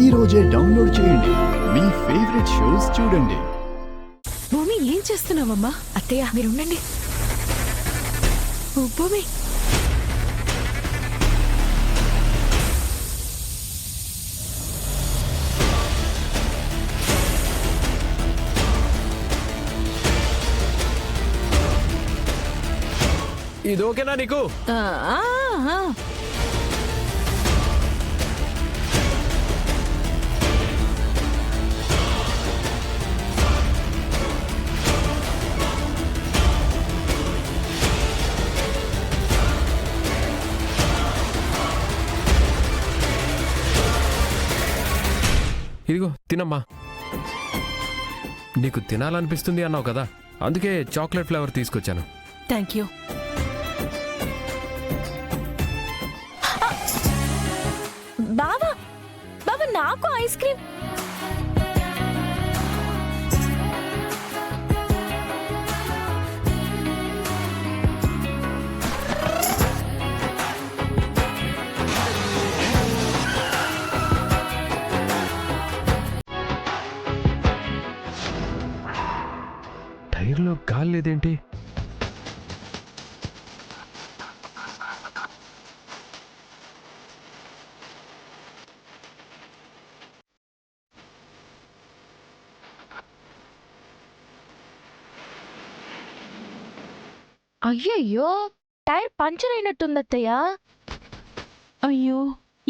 ఈ రోజే డౌన్లోడ్ చేయండి. మీ ఫేవరెట్ షోస్ చూడండి. భూమి ఏం చేస్తున్నావమ్మా? అత్తయ్య మీరు ఉండండి. భూమి ఇది ఓకేనా నీకు? ఇదిగో తినమ్మా. నీకు తినాలనిపిస్తుంది అన్నావు కదా, అందుకే చాక్లెట్ ఫ్లేవర్ తీసుకొచ్చాను. Thank you. బావా బావా నాకు ఐస్ క్రీమ్. టైర్లో గాలి లేదేంటి? అయ్యయ్యో టైర్ పంచర్ అయినట్టుంది అత్తయ్య. అయ్యో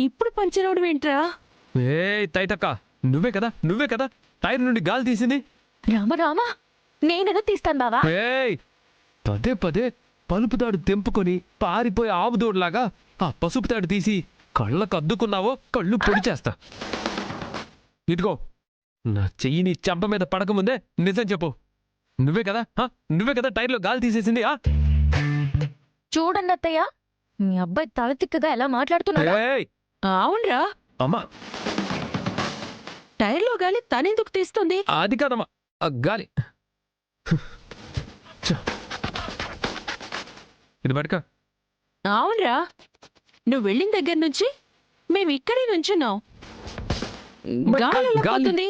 ఇప్పుడు పంచరవడం ఏంట్రా? ఏ తైతక్క, నువ్వే కదా టైర్ నుండి గాలి తీసింది. రామ రామ, నేనెలా తీస్తాను బావా? ఏయ్ పదే పదే పలుపు తాడు తెంపుకొని పారిపోయి ఆవుదోడులాగా ఆ పసుపు తాడు తీసి కళ్ళకు అద్దుకున్నావో కళ్ళు పొడి చేస్తా. ఇదిగో నా చెయ్యిని చెంప మీద పడకముందే నిజం చెప్పు. నువ్వే కదా టైర్లో గాలి తీసేసింది. చూడండి అత్తయ్య, మీ అబ్బాయి తల తిక్కగా ఎలా మాట్లాడుతున్నాడా? అవునరా, అమ్మా టైర్లో గాలి తనెందుకు తీస్తుంది? అది కాదమ్మా, ఆ గాలి. ఇది పడక. అవునరా, నువ్వు వెళ్ళిన దగ్గర నుంచి మేము ఇక్కడే నుంచున్నాం. గాలి ఎలా పోతుంది?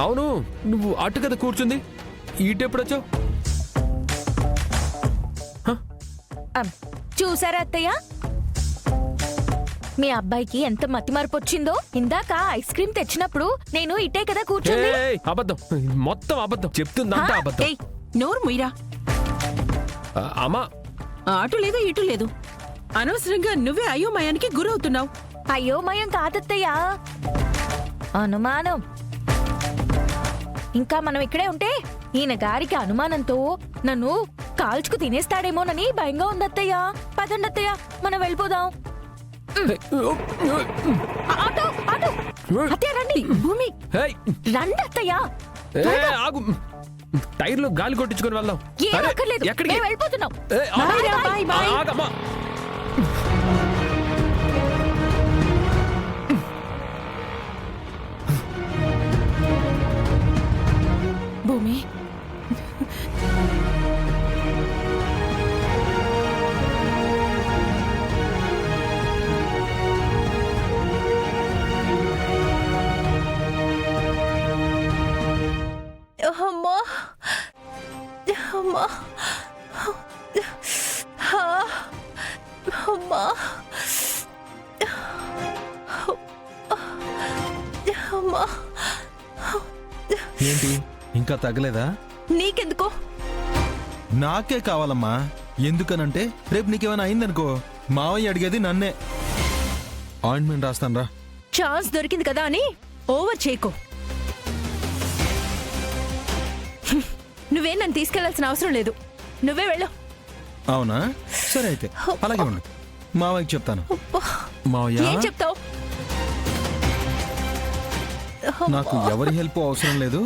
అవును, నువ్వు అటు కదా కూర్చుంది, ఈటెప్పుడొచ్చావు? చూసారా అత్తయ్య, మీ అబ్బాయికి ఎంత మతి మార్పు వచ్చిందో. ఇందాక ఐస్ క్రీమ్ తెచ్చినప్పుడు నేను ఇటే కదా కూర్చుంది. అబద్ధం, మొత్తం అబద్ధం చెప్తుందంటే అబద్ధం. ఏయ్ నోరు ముయ్యరా. అమ్మా అటు లేదు ఇటు లేదు, అనవసరంగా నువ్వే అయోమయానికి గురవుతున్నావు. అయోమయం కాదత్తయ్య, అనుమానం. ఇంకా మనం ఇక్కడే ఉంటే ఈయన గారికి అనుమానంతో నన్ను కాల్చుకు తినేస్తాడేమోనని భయంగా ఉందత్తయ్య. పదండి అత్తయ్య, మనం వెళ్ళిపోదాం. ఆటో ఆటో అత్తయ్య రండి. భూమి రండి అత్తయ్య. ఆగు, టైర్లో గాలి కొట్టించుకొని వెళ్దాం. ఏం అక్కర్లేదు, మేము వెళ్ళిపోతున్నాం. Bye bye. ఆగమ్మా. భూమి అమ్మా అమ్మా అమ్మా అమ్మా. ఏంటి ఇంకా తగ్గలేదా? నీకెందుకో? నాకే కావాలమ్మా. ఎందుకనంటే రేపు నీకేమైనా అయిందనుకో మావయ్య అడిగేది నన్నే. ఆయింట్మెంట్ రాస్తాను రా. ఛాన్స్ దొరికింది కదా అని ఓవర్ చేయకో. నువ్వే నన్ను తీసుకెళ్లాల్సిన అవసరం లేదు, నువ్వే వెళ్ళు. అవునా? సరే అయితే అలాగే ఉండు, మావయ్యకి చెప్తాను. మావయ్య, ఏం చెప్తావు? నాకు ఎవరి హెల్ప్ అవసరం లేదు,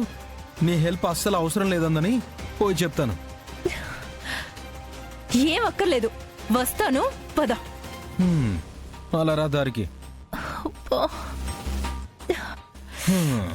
నీ హెల్ప్ అస్సలు అవసరం లేదందని పోయి చెప్తాను. ఏం అక్కర్లేదు, వస్తాను, పద. అలా రా దారికి. హ్మ్.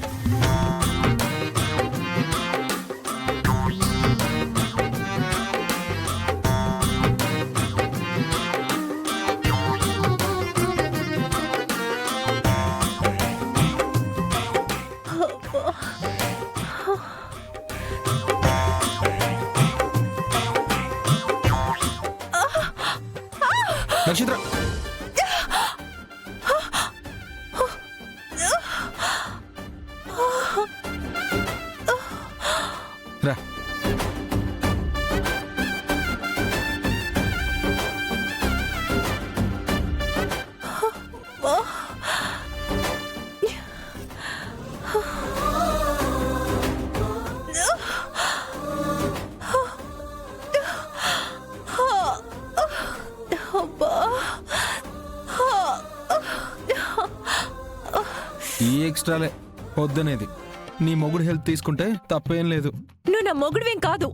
నక్షత్ర రా. ఈ ఎక్స్ట్రాలే వద్దనేది. నీ మొగుడు హెల్త్ తీసుకుంటే తప్పేం లేదు. నువ్వు నా మొగుడువేం కాదు.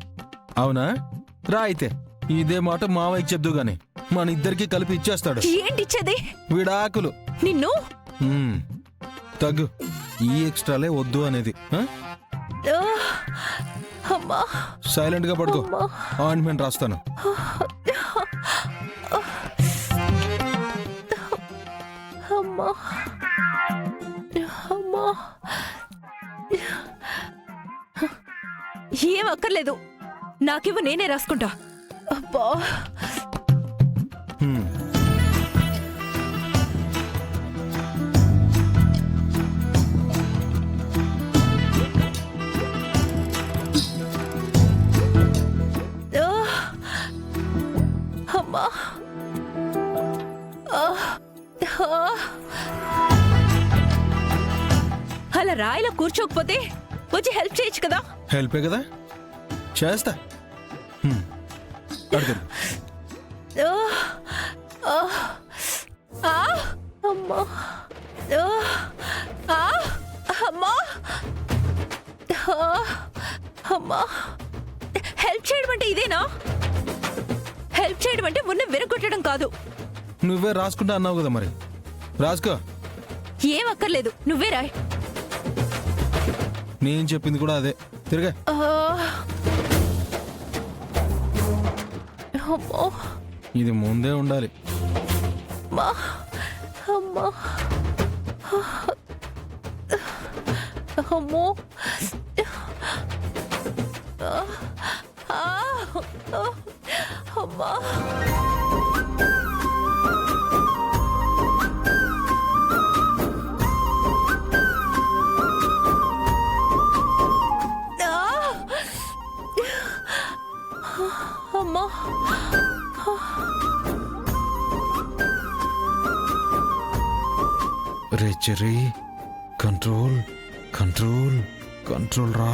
అవునా? రా అయితే ఇదే మాట మావయ్యకి చెప్దు గాని మన ఇద్దరికి కలిపి ఇచ్చేస్తాడు. ఏంటిచ్చేది? విడాకులు. నిన్ను తగ్గు. ఈ ఎక్స్ట్రాలే వద్దు అనేది. అమ్మా, సైలెంట్ గా పడుకో. ఆయింట్మెంట్ రాస్తాను. అమ్మా, అమ్మా. ఏం అక్కర్లేదు, నాకివ్వు, నేనే రాసుకుంటా. అబ్బా, హ్మ్. అమ్మా. అలా రాయిలో కూర్చోకపోతే వచ్చి హెల్ప్ చేయొచ్చు కదా. హెల్పే కదా, చేస్తా. అడుగు. అమ్మా, అమ్మా, అమ్మా. హెల్ప్ చేయడం అంటే ఇదేనా? హెల్ప్ చేయడం అంటే ఉన్న విరగొట్టడం కాదు. నువ్వే రాసుకుంటా అన్నావు కదా, మరి రాసుకో. ఏం అక్కర్లేదు, నువ్వే రాయ్. నేను చెప్పింది కూడా అదే. తిరగా. అమ్మో, ఇది ముందే ఉండాలి. అమ్మా, అమ్మా, అమ్మో. అమ్మా. అమ్మా. రే చెర్రీ, కంట్రోల్ కంట్రోల్ కంట్రోల్ రా.